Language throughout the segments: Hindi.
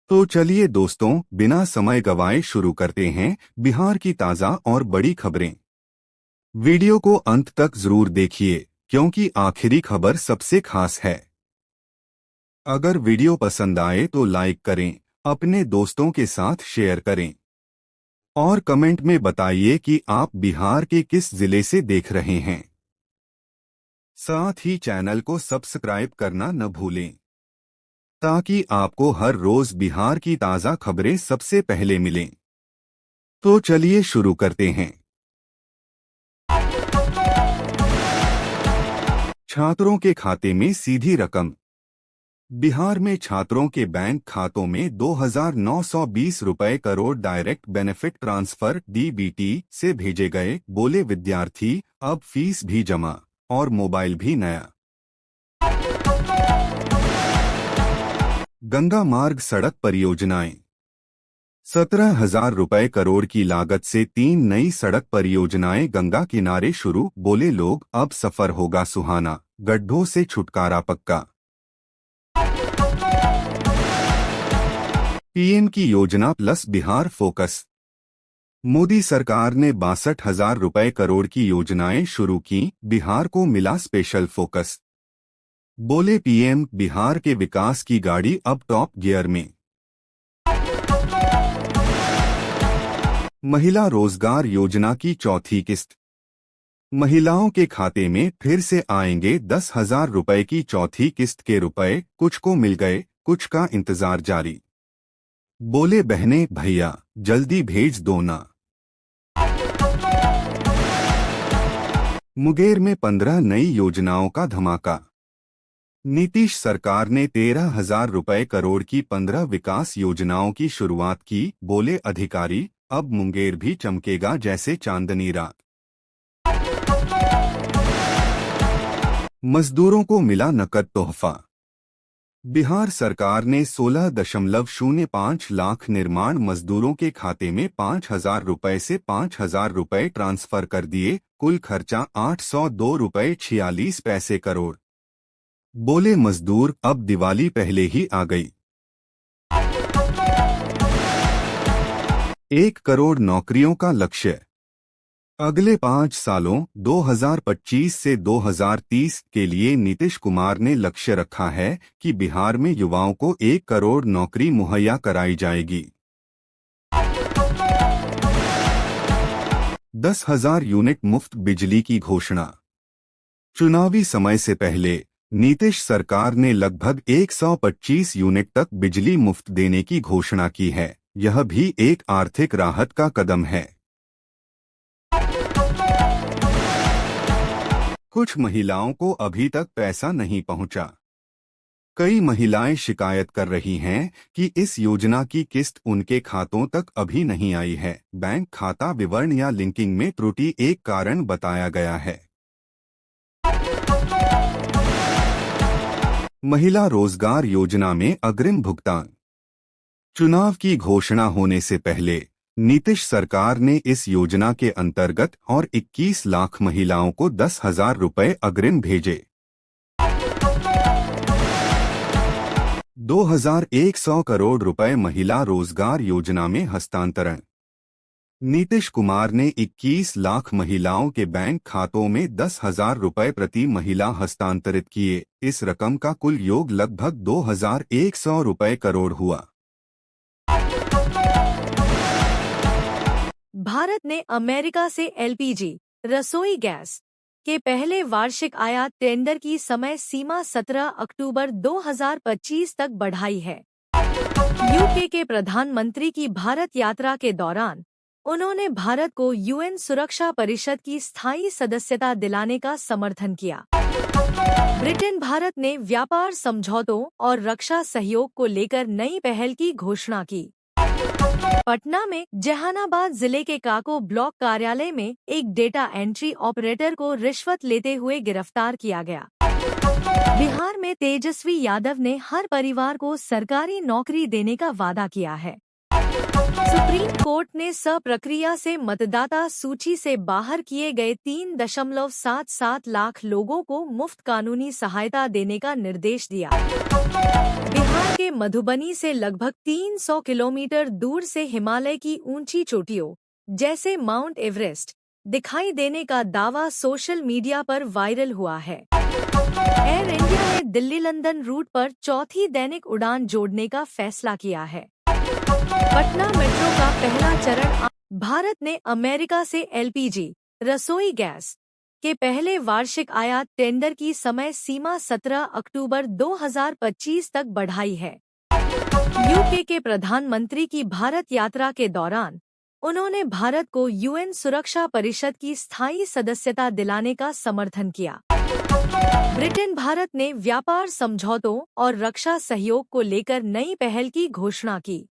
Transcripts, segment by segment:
तो चलिए दोस्तों, बिना समय गवाए शुरू करते हैं बिहार की ताज़ा और बड़ी खबरें। वीडियो को अंत तक जरूर देखिए क्योंकि आखिरी खबर सबसे खास है। अगर वीडियो पसंद आए तो लाइक करें, अपने दोस्तों के साथ शेयर करें और कमेंट में बताइए कि आप बिहार के किस जिले से देख रहे हैं। साथ ही चैनल को सब्सक्राइब करना न भूलें ताकि आपको हर रोज बिहार की ताज़ा खबरें सबसे पहले मिलें। तो चलिए शुरू करते हैं। छात्रों के खाते में सीधी रकम। बिहार में छात्रों के बैंक खातों में 2,920 रुपए crore direct benefit transfer (DBT) से भेजे गए, बोले विद्यार्थी। अब फीस भी जमा और मोबाइल भी नया। गंगा मार्ग सड़क परियोजनाएं। 17,000 रुपए करोड़ की लागत से 3 नई सड़क परियोजनाएं गंगा किनारे शुरू, बोले लोग। अब सफर होगा सुहाना, गड्ढों से छुटकारा पक्का। पीएम की योजना प्लस बिहार फोकस। मोदी सरकार ने 62,000 रुपए करोड़ की योजनाएं शुरू की, बिहार को मिला स्पेशल फोकस, बोले पीएम। बिहार के विकास की गाड़ी अब टॉप गियर में। महिला रोजगार योजना की चौथी किस्त। महिलाओं के खाते में फिर से आएंगे 10,000 रुपए की चौथी किस्त के रुपए। कुछ को मिल गए, कुछ का इंतजार जारी, बोले बहनें भैया जल्दी भेज दो ना। मुंगेर में 15 नई योजनाओं का धमाका। नीतीश सरकार ने 13,000 रुपए करोड़ की 15 विकास योजनाओं की शुरुआत की, बोले अधिकारी। अब मुंगेर भी चमकेगा जैसे चांदनी रात। मजदूरों को मिला नकद तोहफा। बिहार सरकार ने 16.05 लाख निर्माण मजदूरों के खाते में 5,000 रुपए से 5,000 रुपए ट्रांसफर कर दिए। कुल खर्चा 802 रुपए 46 पैसे करोड़, बोले मजदूर। अब दिवाली पहले ही आ गई। 1 करोड़ नौकरियों का लक्ष्य। अगले 5 सालों 2025 से 2030 के लिए नीतीश कुमार ने लक्ष्य रखा है कि बिहार में युवाओं को 1 करोड़ नौकरी मुहैया कराई जाएगी। 10,000 यूनिट मुफ्त बिजली की घोषणा। चुनावी समय से पहले नीतीश सरकार ने लगभग 125 यूनिट तक बिजली मुफ्त देने की घोषणा की है। यह भी एक आर्थिक राहत का कदम है। कुछ महिलाओं को अभी तक पैसा नहीं पहुंचा। कई महिलाएं शिकायत कर रही हैं कि इस योजना की किस्त उनके खातों तक अभी नहीं आई है। बैंक खाता विवरण या लिंकिंग में त्रुटि एक कारण बताया गया है। महिला रोजगार योजना में अग्रिम भुगतान। चुनाव की घोषणा होने से पहले नीतीश सरकार ने इस योजना के अंतर्गत और 21 लाख महिलाओं को 10,000 रुपए अग्रिम भेजे। 2,100 करोड़ रुपए महिला रोजगार योजना में हस्तांतरण। नीतीश कुमार ने 21 लाख महिलाओं के बैंक खातों में 10,000 रुपए प्रति महिला हस्तांतरित किए। इस रकम का कुल योग लगभग 2,100 रुपए करोड़ हुआ। भारत ने अमेरिका से एलपीजी रसोई गैस के पहले वार्षिक आयात टेंडर की समय सीमा 17 अक्टूबर 2025 तक बढ़ाई है। यूके के प्रधानमंत्री की भारत यात्रा के दौरान उन्होंने भारत को यूएन सुरक्षा परिषद की स्थायी सदस्यता दिलाने का समर्थन किया। ब्रिटेन भारत ने व्यापार समझौतों और रक्षा सहयोग को लेकर नई पहल की घोषणा की। पटना में जहानाबाद जिले के काको ब्लॉक कार्यालय में एक डेटा एंट्री ऑपरेटर को रिश्वत लेते हुए गिरफ्तार किया गया। बिहार में तेजस्वी यादव ने हर परिवार को सरकारी नौकरी देने का वादा किया है। सुप्रीम कोर्ट ने प्रक्रिया से मतदाता सूची से बाहर किए गए 3.77 लाख लोगों को मुफ्त कानूनी सहायता देने का निर्देश दिया। बिहार के मधुबनी से लगभग 300 किलोमीटर दूर से हिमालय की ऊंची चोटियों जैसे माउंट एवरेस्ट दिखाई देने का दावा सोशल मीडिया पर वायरल हुआ है। एयर इंडिया ने दिल्ली लंदन रूट पर चौथी दैनिक उड़ान जोड़ने का फैसला किया है। पटना मेट्रो का पहला चरण। भारत ने अमेरिका से एलपीजी रसोई गैस के पहले वार्षिक आयात टेंडर की समय सीमा 17 अक्टूबर 2025 तक बढ़ाई है। यूके के प्रधानमंत्री की भारत यात्रा के दौरान उन्होंने भारत को यूएन सुरक्षा परिषद की स्थायी सदस्यता दिलाने का समर्थन किया। ब्रिटेन भारत ने व्यापार समझौतों और रक्षा सहयोग को लेकर नई पहल की घोषणा की।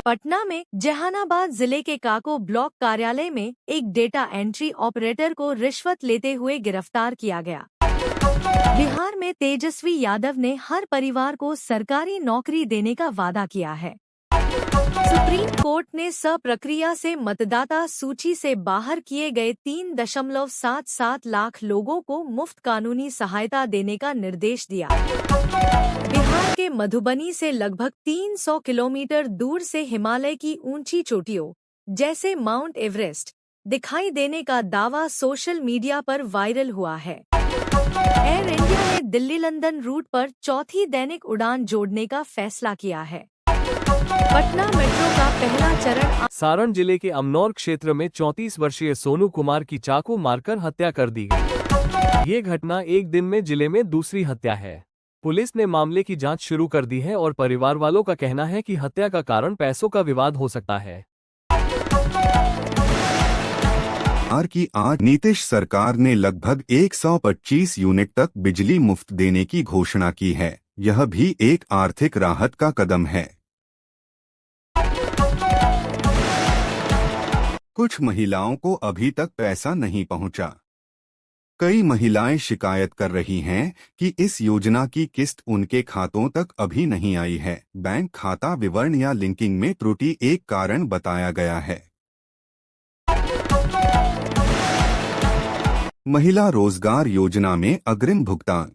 पटना में जहानाबाद जिले के काको ब्लॉक कार्यालय में एक डेटा एंट्री ऑपरेटर को रिश्वत लेते हुए गिरफ्तार किया गया। बिहार में तेजस्वी यादव ने हर परिवार को सरकारी नौकरी देने का वादा किया है। सुप्रीम कोर्ट ने प्रक्रिया से मतदाता सूची से बाहर किए गए 3.77 लाख लोगों को मुफ्त कानूनी सहायता देने का निर्देश दिया। बिहार के मधुबनी से लगभग 300 किलोमीटर दूर से हिमालय की ऊंची चोटियों जैसे माउंट एवरेस्ट दिखाई देने का दावा सोशल मीडिया पर वायरल हुआ है। एयर इंडिया ने दिल्ली लंदन रूट पर चौथी दैनिक उड़ान जोड़ने का फैसला किया है। पटना मेट्रो का पहला चरण। सारण जिले के अमनौर क्षेत्र में 34 वर्षीय सोनू कुमार की चाकू मारकर हत्या कर दी गई। ये घटना एक दिन में जिले में दूसरी हत्या है। पुलिस ने मामले की जांच शुरू कर दी है और परिवार वालों का कहना है कि हत्या का कारण पैसों का विवाद हो सकता है। आज नीतीश सरकार ने लगभग 125 यूनिट तक बिजली मुफ्त देने की घोषणा की है। यह भी एक आर्थिक राहत का कदम है। कुछ महिलाओं को अभी तक पैसा नहीं पहुंचा। कई महिलाएं शिकायत कर रही हैं कि इस योजना की किस्त उनके खातों तक अभी नहीं आई है। बैंक खाता विवरण या लिंकिंग में त्रुटि एक कारण बताया गया है। महिला रोजगार योजना में अग्रिम भुगतान।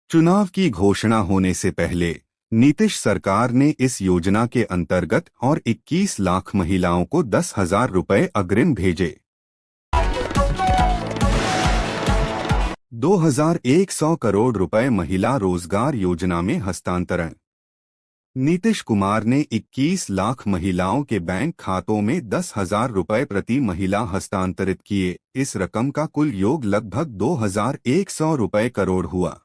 चुनाव की घोषणा होने से पहले नीतीश सरकार ने इस योजना के अंतर्गत और 21 लाख महिलाओं को 10,000 रुपए अग्रिम भेजे। 2,100 करोड़ रुपए महिला रोजगार योजना में हस्तांतरण। नीतीश कुमार ने 21 लाख महिलाओं के बैंक खातों में 10,000 रुपए प्रति महिला हस्तांतरित किए। इस रकम का कुल योग लगभग 2,100 रुपए करोड़ हुआ।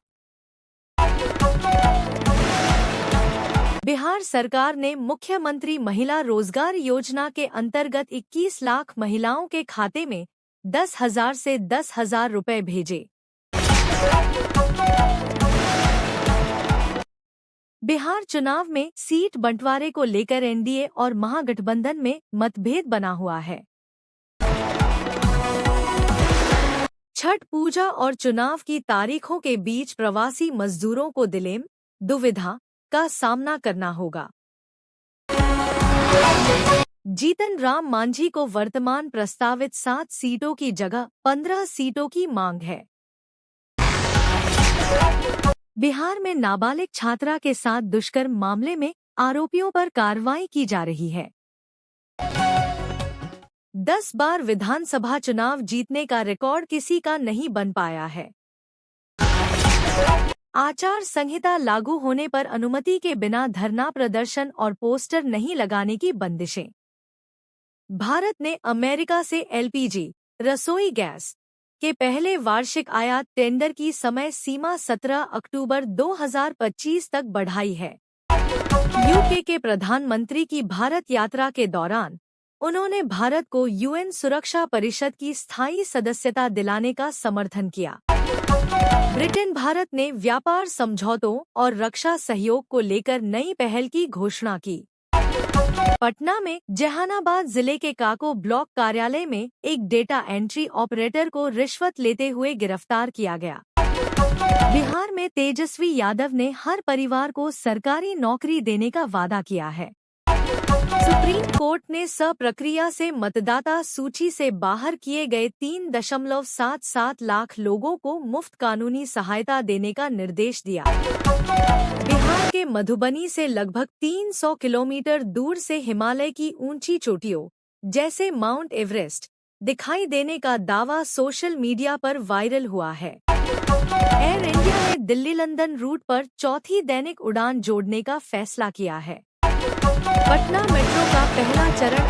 बिहार सरकार ने मुख्यमंत्री महिला रोजगार योजना के अंतर्गत 21 लाख महिलाओं के खाते में 10,000 से 10,000 रुपए भेजे। बिहार चुनाव में सीट बंटवारे को लेकर एनडीए और महागठबंधन में मतभेद बना हुआ है। छठ पूजा और चुनाव की तारीखों के बीच प्रवासी मजदूरों को दिलेम दुविधा का सामना करना होगा। जीतन राम मांझी को वर्तमान प्रस्तावित 7 सीटों की जगह 15 सीटों की मांग है। बिहार में नाबालिग छात्रा के साथ दुष्कर्म मामले में आरोपियों पर कार्रवाई की जा रही है। 10 बार विधानसभा चुनाव जीतने का रिकॉर्ड किसी का नहीं बन पाया है। आचार संहिता लागू होने पर अनुमति के बिना धरना प्रदर्शन और पोस्टर नहीं लगाने की बंदिशें। भारत ने अमेरिका से एलपीजी रसोई गैस के पहले वार्षिक आयात टेंडर की समय सीमा 17 अक्टूबर 2025 तक बढ़ाई है। यूके के प्रधानमंत्री की भारत यात्रा के दौरान उन्होंने भारत को यूएन सुरक्षा परिषद की स्थायी सदस्यता दिलाने का समर्थन किया। ब्रिटेन भारत ने व्यापार समझौतों और रक्षा सहयोग को लेकर नई पहल की घोषणा की। पटना में जहानाबाद जिले के काको ब्लॉक कार्यालय में एक डेटा एंट्री ऑपरेटर को रिश्वत लेते हुए गिरफ्तार किया गया। बिहार में तेजस्वी यादव ने हर परिवार को सरकारी नौकरी देने का वादा किया है। सुप्रीम कोर्ट ने प्रक्रिया से मतदाता सूची से बाहर किए गए 3.77 लाख लोगों को मुफ्त कानूनी सहायता देने का निर्देश दिया। बिहार के मधुबनी से लगभग 300 किलोमीटर दूर से हिमालय की ऊंची चोटियों जैसे माउंट एवरेस्ट दिखाई देने का दावा सोशल मीडिया पर वायरल हुआ है। एयर इंडिया ने दिल्ली लंदन रूट पर चौथी दैनिक उड़ान जोड़ने का फैसला किया है। पटना मेट्रो का पहला चरण